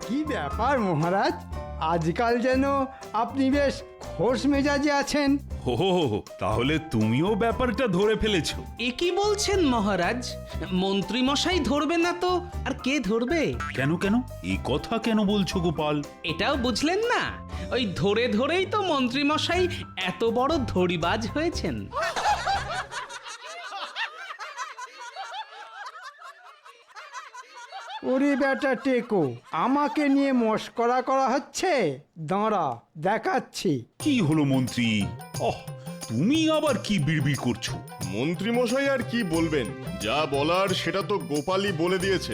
কি ব্যাপার মহারাজ, আজকাল যেন আপনি বেশ খোশ মেজাজে আছেন। ও তাহলে তুমিও ব্যাপারটা ধরে ফেলেছো? এ কি বলছেন মহারাজ? মন্ত্রী মশাই ধরবে না তো আর কে ধরবে? কেন কেন এই কথা কেন বলছো গোপাল? এটাও বুঝলেন না? ওই ধরে ধরেই তো মন্ত্রী মশাই এত বড় ধড়িবাজ হয়েছেন। ওরে বেটা টেকো, আমাকে নিয়ে মস্করা করা হচ্ছে? দাঁড়া দেখাচ্ছি। কি হলো মন্ত্রী? তুমি আবার কি বিড়বিড় করছো? মন্ত্রী মশাই আর কি বলবেন, যা বলার সেটা তো গোপালই বলে দিয়েছে।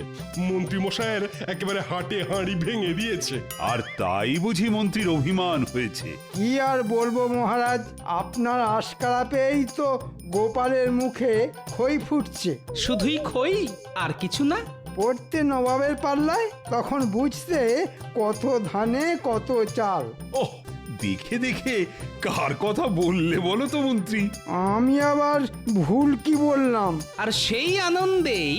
মন্ত্রী মশাইয়ের একেবারে হাটে হাঁড়ি ভেঙে দিয়েছে। আর তাই বুঝি মন্ত্রীর অভিমান হয়েছে? কি আর বলবো মহারাজ, আপনার আশকারা পেয়েই তো গোপালের মুখে খই ফুটছে। শুধুই খই আর কিছু না? পড়তে নবাবের পাল্লায়, তখন বুঝতে কত ধানে কত চাল। ওহ, দেখে দেখে কার কথা বললে বলো তো মন্ত্রী? আমি আবার ভুল কি বললাম? আর সেই আনন্দেই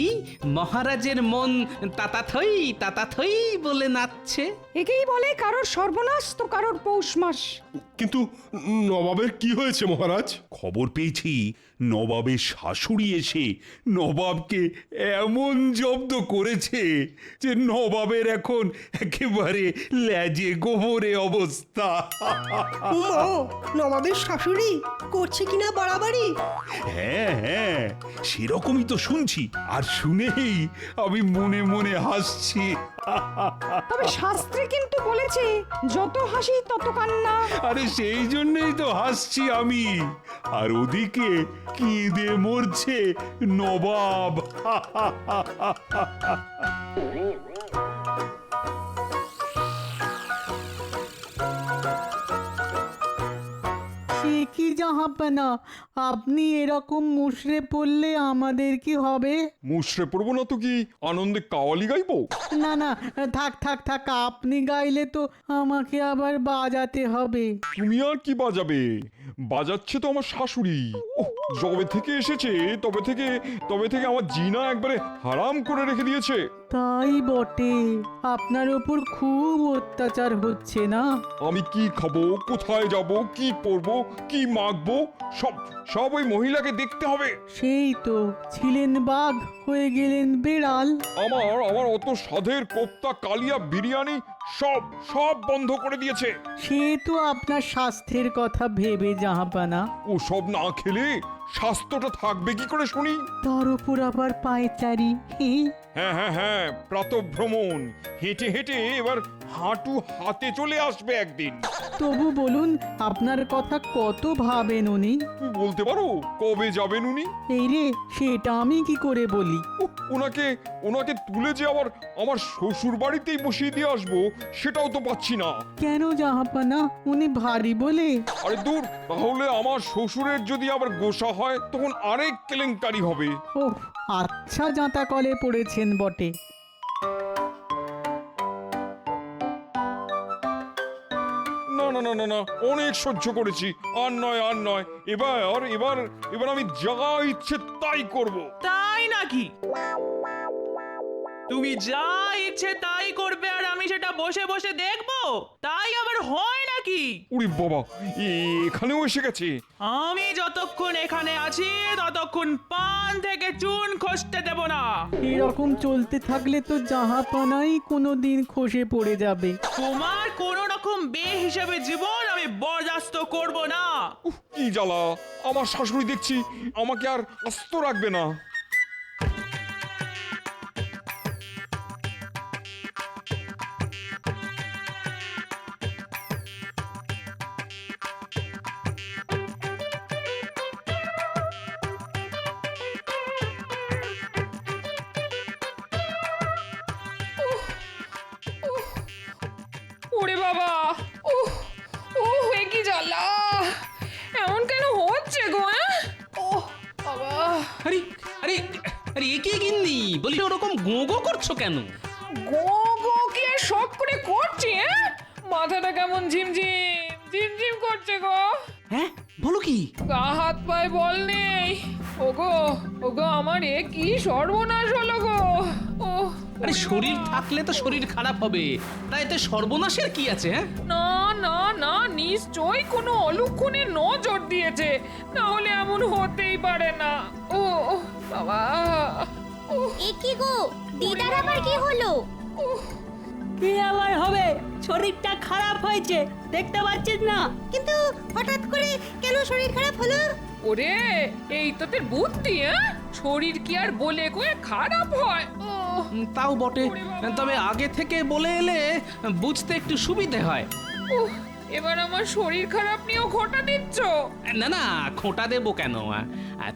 মহারাজের মন তাতাথই তাতাথই বলে নাচছে। একেই বলে কারোর সর্বনাশ তো কারোর পৌষ মাস। কিন্তু নবাবের কি হয়েছে মহারাজ? খবর পেয়েছি নবাবের শাশুড়ি এসে নবাবকে এমন জব্দ করেছে যে নবাবের এখন একেবারে লেজে গোবরে অবস্থা। ও নবাবের শাশুড়ি করছে কিনা বাড়াবাড়ি? হ্যাঁ হ্যাঁ, সেরকমই তো শুনছি, আর শুনেই আমি মনে মনে হাসছি। তবে শাস্ত্রে কিন্তু বলেছে যত হাসি তত কান্না। আরে সেই জন্যই তো হাসছি আমি, আর ওদিকে কেঁদে মরছে নবাব। সে কি জাহাপনা, আপনি এরকম মুষড়ে পড়লে আমাদের কি হবে? মুষড়ে পড়বো না তো কি আনন্দে কাওয়ালি গাইবো? না না, থাক থাক থাক, আপনি গাইলে তো আমাকে আবার বাজাতে হবে। তুমি আর কি বাজাবে? বাজাচ্ছে তো আমার শাশুড়ি। ওহ, যবে থেকে এসেছে তবে থেকে আমার জিনা একবারে হারাম করে রেখে দিয়েছে। তাই বটে, আপনার ওপর খুব অত্যাচার হচ্ছে না? আমি কি খাবো, কোথায় যাব, কি পরবো, কি মাখবো, সব সব ওই মহিলাকে দেখতে হবে। সেই তো, ছিলেন বাঘ হয়ে গেলেন বেড়াল। আমার অত স্বাদের কোপ্তা, কালিয়া, বিরিয়ানি সব সব বন্ধ করে দিয়েছে। সে তো আপনার স্বাস্থ্যের কথা ভেবে জাহাপানা। ও সব না খেলে স্বাস্থ্যটা থাকবে কি করে শুনি? তার উপর আবার পায়চারি। হ্যাঁ হ্যাঁ হ্যাঁ, প্রাতঃভ্রমণ, হেঁটে হেঁটে এবার হাঁটু হাতে চলে আসবে একদিন। তবু বলুন, আপনার কথা কত ভাবেন উনি? বলতে পারো কবে যাবেন উনি? এই রে, সেটা আমি কি করে বলি? ওনাকে তুলে যে আবার আমার শ্বশুর বাড়িতেই বসিয়ে দিয়ে আসবো, সেটাও তো পাচ্ছি না। কেন জাহাপানা, উনি ভারী বলে? আরে দূর, তাহলে আমার শ্বশুরের যদি আবার গোসা হয় তখন আরেক কেলেঙ্কারি হবে। ওহ, আচ্ছা জাঁতা কলে পড়েছেন বটে। না না না না না, অনেক সহ্য করেছি, আর নয় আর নয়। এবার আমি যা ইচ্ছে তাই করব। তাই নাকি? তুমি যা ইচ্ছে তাই করবে আর আমি সেটা বসে বসে দেখবো? তাই আবার হয় নাকি? উরি বাবা, এখানেও এসে গেছে। আমি যতক্ষণ এখানে আছি ততক্ষণ পান থেকে চুন খসতে দেব না। এরকম চলতে থাকলে তো জাহাপানাই কোনোদিন খসে পড়ে যাবে। তোমার কোন রকম বেহিসাবে জীবন আমি বরদাস্ত করব না। কি জ্বালা, আমার শাশুড়ি দেখছি আমাকে আর আস্ত রাখবে না। ওরে বাবা, কি জ্বালা, এমন কেন হচ্ছে গো? বাবা, আরে আরে আরে এ কি গিন্নি, বলি ওরকম গো গো করছো কেন? গো গো কি আর শখ করে করছি? মাথাটা কেমন ঝিমঝিম ঝিমঝিম করছে গো। হ্যাঁ, বলো কি? গা হাত পায়ে বল নেই। ওগো আমার এ কি সর্বনাশ হলো গো। আরে শরীর থাকলে তো শরীর খারাপ হবে, তাই তো সর্বনাশের কি আছে? হ্যাঁ, না না না, নিশ্চয়ই কোনো অলক্ষণে নজর দিয়েছে, না হলে এমন হতেই পারে না। ও বাবা, এ কি গো, দিদার আবার কি হলো? কি আবার হবে? শরীরটা খারাপ হয়েছে, দেখতে পাচ্ছিস না? কিন্তু হঠাৎ করে কেন শরীর খারাপ হলো? ওরে এই তোদের বুদ্ধি, হ্যাঁ? শরীর কি আর বলে কয়ে খারাপ হয়? তাও বটে, তবে আগে থেকে বলে এলে বুঝতে একটু সুবিধে হয়। এবার আমার শরীর খারাপ নিয়েও ঘটা দিচ্ছ? না না, খোঁটা দেবো কেন?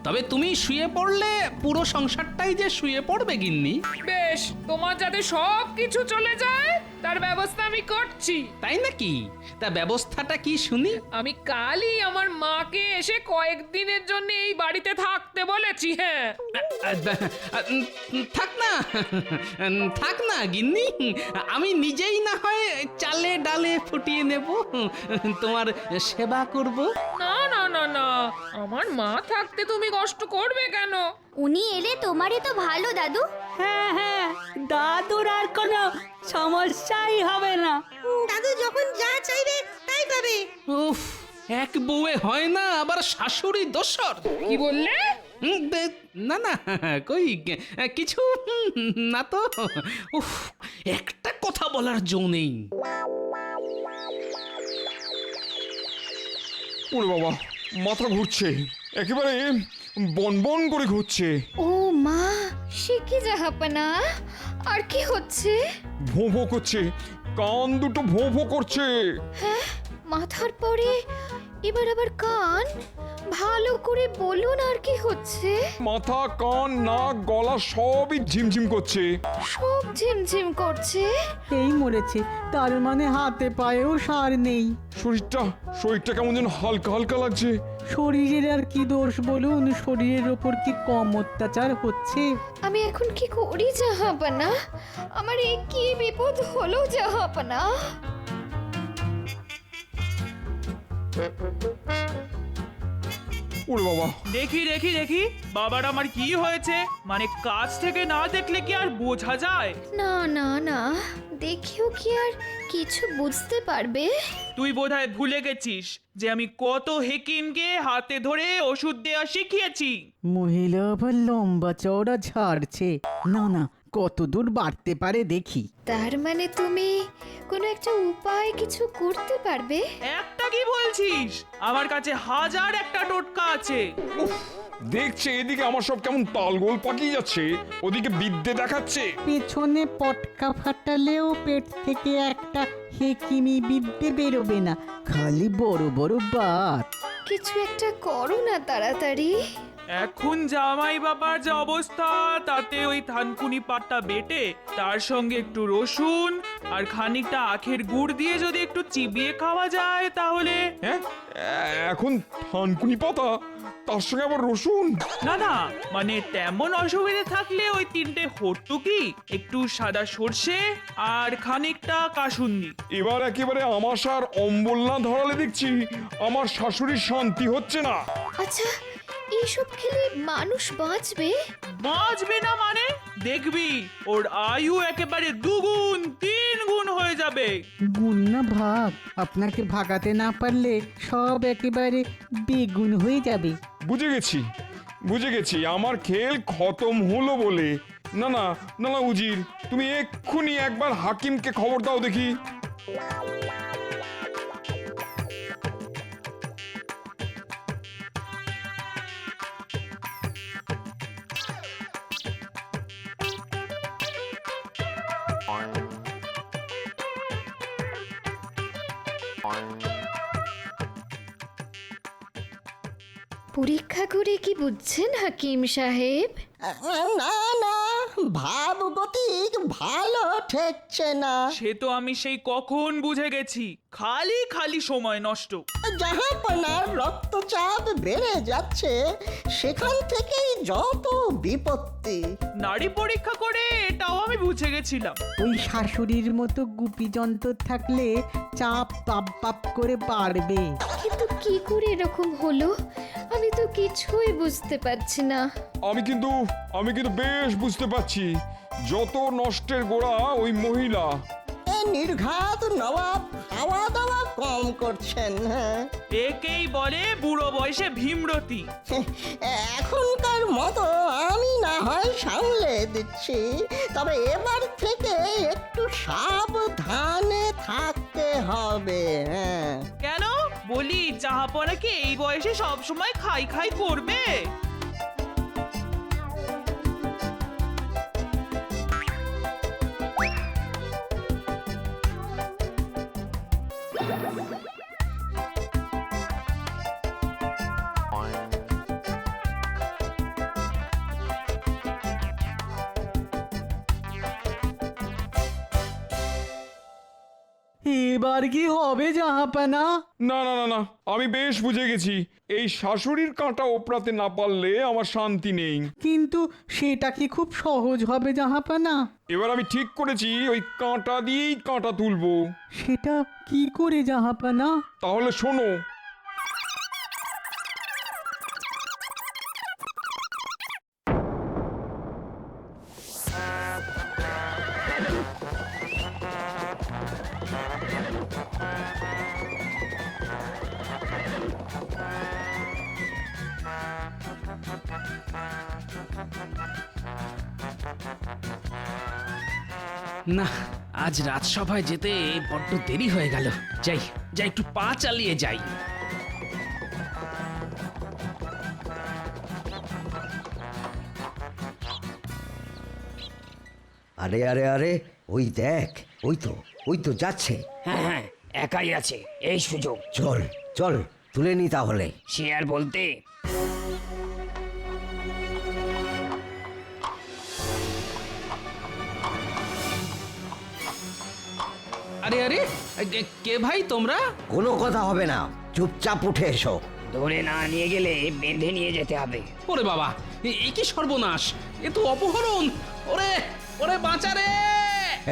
তবে তুমি শুয়ে পড়লে পুরো সংসারটাই যে শুয়ে পড়বে গিন্নি। বেশ, তোমার যাতে সব কিছু চলে যায় তার ব্যবস্থা আমি করছি। তাই নাকি? তা ব্যবস্থাটা কি শুনি? আমি কালই আমার মাকে এসে কয়েকদিনের জন্য এই বাড়িতে থাকতে বলেছি। হ্যাঁ, থাক না, থাক না গিন্নি, আমি নিজেই না হয় চালে ডালে ফুটিয়ে নেব, তোমার সেবা করব। না না না না, আমার মা থাকতে তুমি কষ্ট করবে কেন? উনি এলে তোমারই তো ভালো দাদু। হ্যাঁ হ্যাঁ, দাদুর আর কোনো সমস্যাই হবে না। দাদু যখন যা চাইবে তাই পাবে। উফ, এক বউয়ে হয় না, আবার শাশুড়ি দোসর। কি বললে? না না, কই কিছু না তো। উফ, একটা কথা বলার জো নেই। ওরে বাবা, মাথা ঘুরছে, একেবারে বনবন করে ঘুরছে। ও মা, সে কি জাহাপনা? আর কি হচ্ছে? ভোঁ ভোঁ করছে, কান দুটো ভোঁ ভোঁ করছে। হ্যাঁ, মাথার পরে এবার আবার কান। ভালো করে বলুন, আর কি হচ্ছে? মাথা, কান, নাক, গলা সবই ঝিমঝিম করছে। সব ঝিমঝিম করছে। এই মরেছে, তার মানে হাতে পায়েও সার নেই। শরীরটা কেমন যেন হালকা হালকা লাগছে। শরীরের আর কি দোষ বলুন? শরীরের ওপর কি কম অত্যাচার হচ্ছে? আমি এখন কি করি জাহাপনা? আমার এই কি বিপদ হলো জাহাপনা? ওরে বাবা, দেখি দেখি দেখি বাবার আমার কি হয়েছে, মানে কাছ থেকে না দেখলে কি আর বোঝা যায়? না না না, দেখেও কি আর কিছু বুঝতে পারবে? তুই বোধহয় ভুলে গেছিস যে আমি কত হেকিমকে হাতে ধরে ওষুধ দেওয়া শিখিয়েছি। মহিলা আবার লম্বা চওড়া ঝাড়ছে। না না, কত দূর বাড়তে পারে দেখি। তার মানে তুমি কোনো একটা উপায় কিছু করতে পারবে? একটা কি বলছিস? আমার কাছে হাজার একটা টোটকা আছে। দেখছে এদিকে আমার সব কেমন তালগোল পাকিয়ে যাচ্ছে, ওদিকে বিদ্যে দেখাচ্ছে। পেছনে পটকা ফাটালেও পেট থেকে একটা হেকিমি বিদ্যে বেরোবে না, খালি বড় বড় বাত। কিছু একটা করো না তাড়াতাড়ি। এখন জামাই বাবার যে অবস্থা, তাতে ওই থানকুনি পাটটা বেটে তার সঙ্গে একটু রসুন আর খানিকটা আখের গুড় দিয়ে যদি একটু চিবিয়ে খাওয়া যায় তাহলে। হ্যাঁ, এখন থানকুনি পাতা, তার সঙ্গে আবার রসুন? না না, মানে তেমন অসুবিধে থাকলে ওই তিনটে হর্তুকি, একটু সাদা সর্ষে আর খানিকটা কাসুন্দি। এবার একেবারে আমাশার অম্বল না ধরালে দেখছি আমার শাশুড়ির শান্তি হচ্ছে না। আচ্ছা, এইসব খেলে মানুষ বাঁচবে? বাঁচবে না মানে? দেখবি ওর আয়ু একেবারে 2 গুণ 3 গুণ হয়ে যাবে। গুণ না ভাগ, আপনাকে ভাগাতে না পারলে সব একেবারে বেগুন হয়ে যাবে। বুঝে গেছি, আমার খেল খতম হলো বলে। না না না না, উজির, তুমি এক্ষুনি একবার হাকিমকে খবর দাও দেখি। পরীক্ষা করে কি বুঝছেন হাকিম সাহেব? না না, ভাবগতিক ভালো ঠেকছে না। সে তো আমি সেই কখন বুঝে গেছি, খালি খালি সময় নষ্ট। জাহাপনার রক্তচাপ বেড়ে যাচ্ছে, সেখান থেকেই যত বিপত্তি। সত্যি। নারী পরীক্ষা করে এটাও আমি বুঝে গেছিলাম। ওই শাশুড়ির মতো গুপি যন্ত্র থাকলে চাপ পাপ পাপ করে বাড়বে। কিন্তু কি করে এরকম হলো আমি তো কিছুই বুঝতে পারছি না। আমি কিন্তু বেশ বুঝতে পারছি, যত নষ্টের গোড়া ওই মহিলা। এ নির্ঘাত নবাব খাওয়া দাওয়া কম করছেন। হ্যাঁ, একেই বলে বুড়ো বয়সে ভীমরতি। এখনকার মতো আমি না হয় সামলে দিচ্ছি, তবে এবার থেকে একটু সাবধানে থাকতে হবে। হ্যাঁ, কেন বলি, জাহাপনা কি এই বয়সে সব সময় খাই খাই করবে? এবার কি হবে জাহাপানা? না না না না, আমি বেশ বুঝে গেছি, এই শাশুড়ির কাঁটা ওপরাতে না পারলে আমার শান্তি নেই। কিন্তু সেটা কি খুব সহজ হবে জাহাপানা? এবার আমি ঠিক করেছি, ওই কাঁটা দিয়েই কাঁটা তুলবো। সেটা কি করে জাহাপানা? তাহলে শোনো। না, আজ রাজসভায় যেতে বড্ড দেরি হয়ে গেল। যাই যাই, একটু পা চালিয়ে যাই। আরে আরে আরে, ওই দেখ, ওই তো যাচ্ছে। হ্যাঁ হ্যাঁ, একাই আছে, এই সুযোগ। চল চল, তুলে নি তাহলে। সে আর বলতে। আরে আরে, কে ভাই তোমরা? কোনো কথা হবে না, চুপচাপ উঠে এসো। ধরে না নিয়ে গেলে বেঁধে নিয়ে যেতে হবে। ওরে বাবা, এ কি সর্বনাশ! এ তো অপহরণ! ওরে ওরে, বাঁচা রে!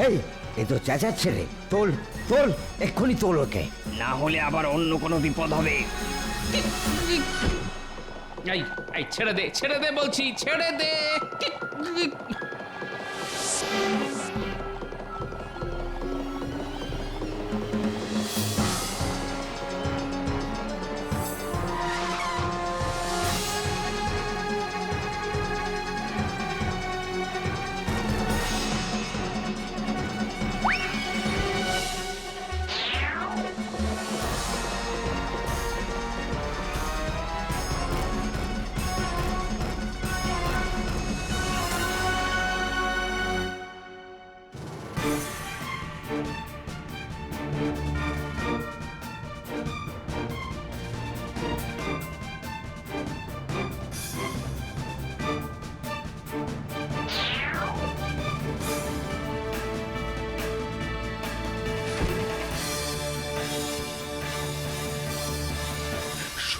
এই, এ তো চেঁচাচ্ছে রে। তোল, এক্ষুনি তোল ওকে। না হলে আবার অন্য কোনো বিপদ হবে। এই এই, ছেড়ে দে বলছি, ছেড়ে দে!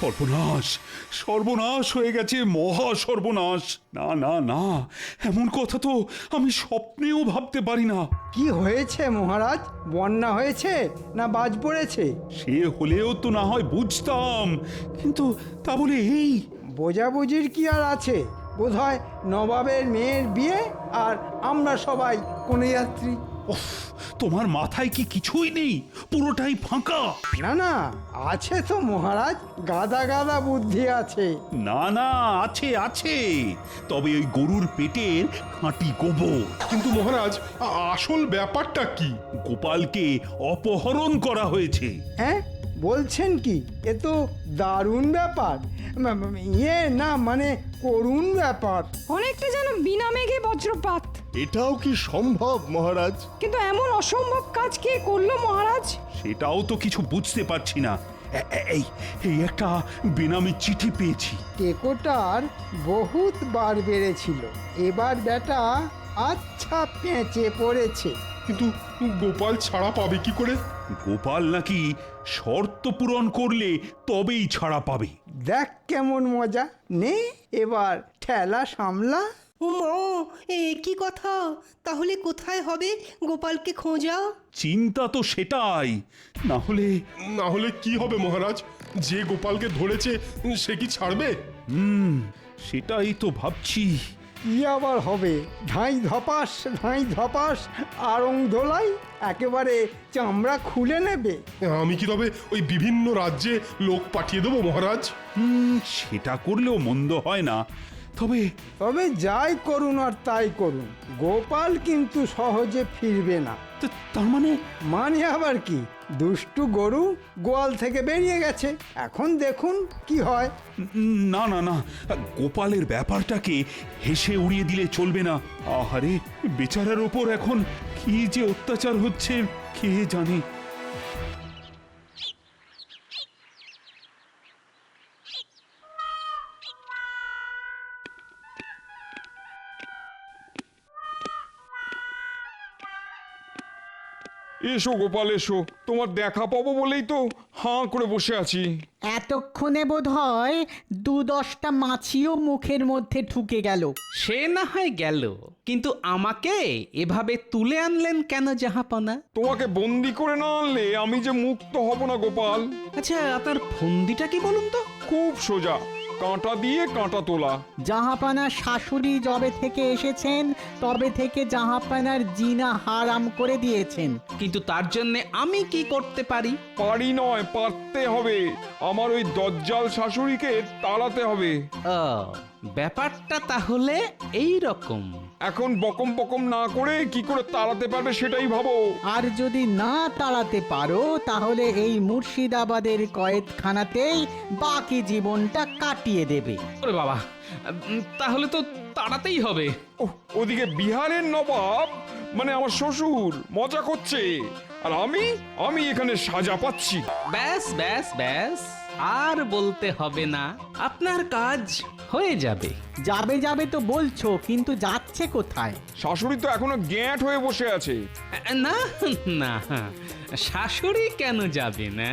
সর্বনাশ, সর্বনাশ হয়ে গেছে, মহা সর্বনাশ! না না না, এমন কথা তো আমি স্বপ্নেও ভাবতে পারি না। কি হয়েছে মহারাজ? বন্যা হয়েছে না বাজ পড়েছে? সে হলেও তো না হয় বুঝতাম, কিন্তু তা বলে এই বোঝাবুঝির কি আর আছে? বোধহয় নবাবের মেয়ের বিয়ে, আর আমরা সবাই কোনে যাত্রী। উফ, তোমার মাথায় কি কিছুই নেই? পুরোটাই ফাঁকা? না না, আছে তো মহারাজ, গাদা গাদা বুদ্ধি আছে। না না, আছে আছে, তবে ওই গরুর পেটের খাঁটি গোবর। কিন্তু মহারাজ, আসল ব্যাপারটা কি? গোপালকে অপহরণ করা হয়েছে। হ্যাঁ, বলছেন কি? এ তো দারুণ ব্যাপার। ইয়ে না, মানে করুণ ব্যাপার। অনেকটা যেন বিনা মেঘে বজ্রপাত। এটাও কি সম্ভব মহারাজ? কিন্তু এমন অসম্ভব কাজ কে করলো মহারাজ? সেটাও তো কিছু বুঝতে পারছি না। এই এই একটা বেনামি চিঠি পেয়েছি। টেকোটার বহুত বার বেড়েছিল, এবার বেটা আচ্ছা পেঁচে পড়েছে। কিন্তু গোপাল ছাড়া পাবে কি করে? গোপাল নাকি শর্ত পূরণ করলে তবেই ছাড়া পাবে। দেখ কেমন মজা! নে, এবার ঠেলা সামলা। উমা, এ কি কথা? তাহলে কোথায় হবে গোপালকে খোঁজা? চিন্তা তো সেটাই, না হলে না হলে কি হবে মহারাজ? যে গোপালকে ধরেছে সে কি ছাড়বে? সেটাই তো ভাবছি। কি আবার হবে? ধাঁই ধপাস আড়ং ধোলাই একেবারে চামড়া খুলে নেবে। আমি কি তবে ওই বিভিন্ন রাজ্যে লোক পাঠিয়ে দেবো মহারাজ? সেটা করলেও মন্দ হয় না, তবে যাই করুন আর তাই করুন, গোপাল কিন্তু সহজে ফিরবে না। তার মানে আবার কি? দুষ্টু গরু গোয়াল থেকে বেরিয়ে গেছে, এখন দেখুন কি হয়। না না না, গোপালের ব্যাপারটাকে হেসে উড়িয়ে দিলে চলবে না। আহারে, বেচারার ওপর এখন কি যে অত্যাচার হচ্ছে কে জানে। এসো গোপাল এসো, তোমার দেখা পাবো বলেই তো হাঁ করে বসে আছি। এতক্ষণে বোধ হয় 2-10টা মাছিও মুখের মধ্যে ঢুকে গেল। সে না হয় গেল, কিন্তু আমাকে এভাবে তুলে আনলেন কেন জাহাপনা? তোমাকে বন্দি করে না আনলে আমি যে মুক্ত হব না গোপাল। আচ্ছা, আপনার ফন্দিটা কি বলুন তো? খুব সোজা, কাঁটা দিয়ে কাঁটা তোলা। জাহাপানার শাশুড়ি যবে থেকে এসেছেন তবে থেকে জাহাপানার জিনা হারাম করে দিয়েছেন। কিন্তু তার জন্য আমি কি করতে পারি? পারি নয়, পারতে হবে। আমার ওই দজ্জাল শাশুড়িকে তাড়াতে হবে। ও, ব্যাপারটা তাহলে এই রকম। এখন বকম বকম না করে কি করে তাড়াতে পারবে সেটাই ভাবো। আর যদি না তাড়াতে পারো তাহলে এই মুর্শিদাবাদের কয়েদখানাতেই বাকি জীবনটা কাটিয়ে দেবে। ওরে বাবা, তাহলে তো তাড়াতেই হবে। ওদিকে বিহারের নবাব মানে আমার শ্বশুর মজা করছে, আর আমি এখানে সাজা পাচ্ছি। ব্যাস ব্যাস ব্যাস, আর বলতে হবে না, আপনার কাজ হয়ে যাবে। যাবে তো বলছো, কিন্তু যাচ্ছে কোথায়? শাশুড়ি তো এখনো গ্যাঁট হয়ে বসে আছে। না না, শাশুড়ি কেন যাবে না?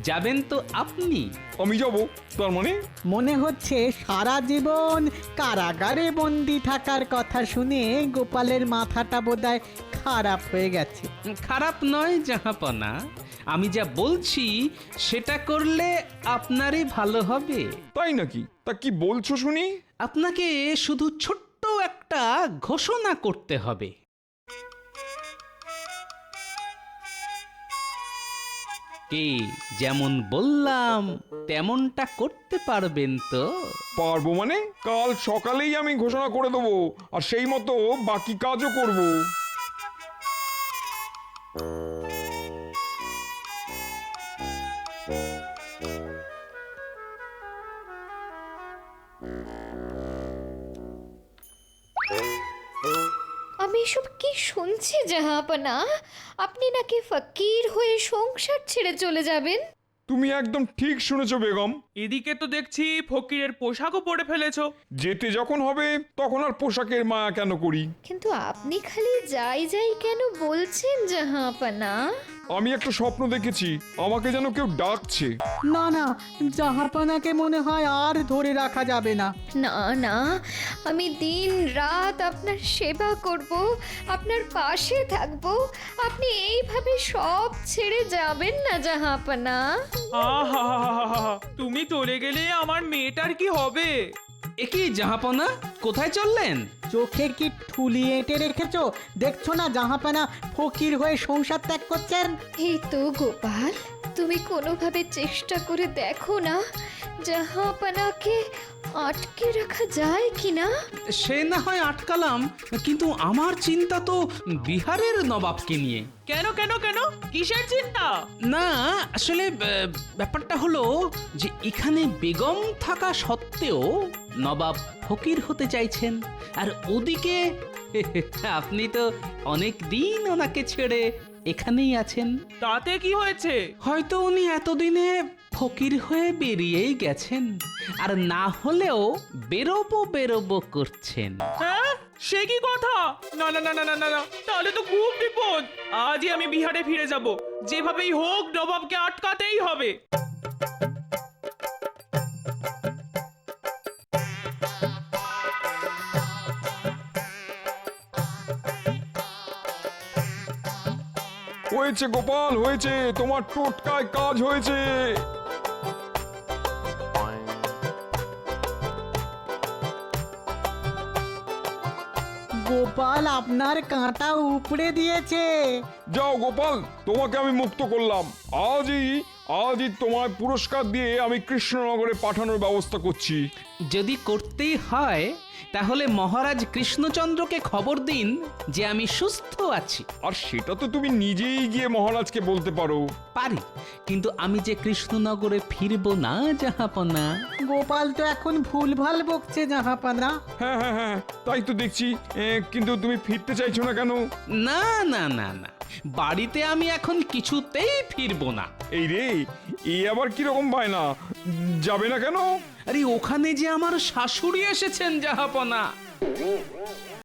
যাবেন তো আপনি। আমি যাব? তার মানে মনে হচ্ছে সারা জীবন কারাগারে বন্দি থাকার কথা শুনে গোপালের মাথাটা বোধহয় খারাপ হয়ে গেছে। খারাপ নয় জাহাপনা, আমি যা বলছি সেটা করলে আপনারই ভালো হবে। তাই নাকি? তা কি বলছো শুনি? আপনাকে শুধু ছোট্ট একটা ঘোষণা করতে হবে। কি, যেমন বললাম তেমনটা করতে পারবেন তো? পারবো মানে? কাল সকালেই আমি ঘোষণা করে দেবো, আর সেই মতো বাকি কাজও করব। আমি এসব কি শুনছি জাহাপনা? আপনি নাকি ফকির হয়ে সংসার ছেড়ে চলে যাবেন? তুমি একদম ঠিক শুনেছো বেগম। এদিকে তো দেখছি ফকিরের পোশাকও পরে ফেলেছো। যেতে যখন হবে তখন আর পোশাকের মায়া কেন করি? কিন্তু আপনি খালি যাই কেন বলছেন জাহাপনা? আমি একটা স্বপ্ন দেখেছি, আমাকে যেন কেউ ডাকছে। না, জাহাপানাকে মনে হয় আর ধরে রাখা যাবে না। না, আমি দিন রাত আপনার সেবা করব, আপনার পাশে থাকব। আপনি এইভাবে সব ছেড়ে যাবেন না জাহাপনা? আহা, তুমি চলে গেলে আমার মেয়েটার কি হবে? একই জাহাপনা, কোথায় চললেন? চোখে কি ঠুলি এঁটে রেখেছো? দেখছো না জাহাপানা ফকির হয়ে সংসার ত্যাগ করছেন? এই তো গোপাল, তুমি কোনোভাবে চেষ্টা করে দেখো না জাহাপনাকে আটকে রাখা যায় কিনা। সে না হয় আটকালাম, কিন্তু আমার চিন্তা তো বিহারের নবাবকে নিয়ে। কেন কিসের চিন্তা? না, আসলে ব্যাপারটা হলো যে এখানে বেগম থাকা সত্ত্বেও নবাব ফকির হতে চাইছেন, আর ওদিকে আপনি তো অনেক দিন ওনাকে ছেড়ে এখানেই আছেন। তাতে কি হয়েছে? হয়তো উনি এতদিনে ফকির হয়ে বেরিয়েই গেছেন, আর না হলেও বেরোবো করছেন। হ্যাঁ, সে কি কথা? না, তাহলে তো খুব বিপদ। আজই আমি বিহারে ফিরে যাব, যেভাবেই হোক নবাবকে আটকাতেই হবে। হয়েছে গোপাল, হয়েছে, তোমার টোটকায় কাজ হয়েছে। গোপাল আপনার কাঁটা উপড়ে দিয়েছে। যাও গোপাল, তোমাকে আমি মুক্ত করলাম। আজই তোমায় পুরস্কার দিয়ে আমি কৃষ্ণনগরে পাঠানোর ব্যবস্থা করছি। যদি করতেই হয় তাহলে মহারাজ কৃষ্ণচন্দ্রকে খবর দিন যে আমি সুস্থ আছি। আর সেটা তো তুমি নিজেই গিয়ে মহারাজকে বলতে পারো। পারি, কিন্তু আমি যে কৃষ্ণনগরে ফিরবো না জাহাপনা। গোপাল তো এখন ভুলভাল বকছে জাহাপানা। হ্যাঁ হ্যাঁ হ্যাঁ, তাই তো দেখছি। কিন্তু তুমি ফিরতে চাইছো না কেন? না না না না, বাড়িতে আমি এখন কিছুতেই ফিরবো না। এই রে, এই আবার কিরকম বায়না? যাবে না কেন? আরে ওখানে যে আমার শাশুড়ি এসেছেন জাহাপনা।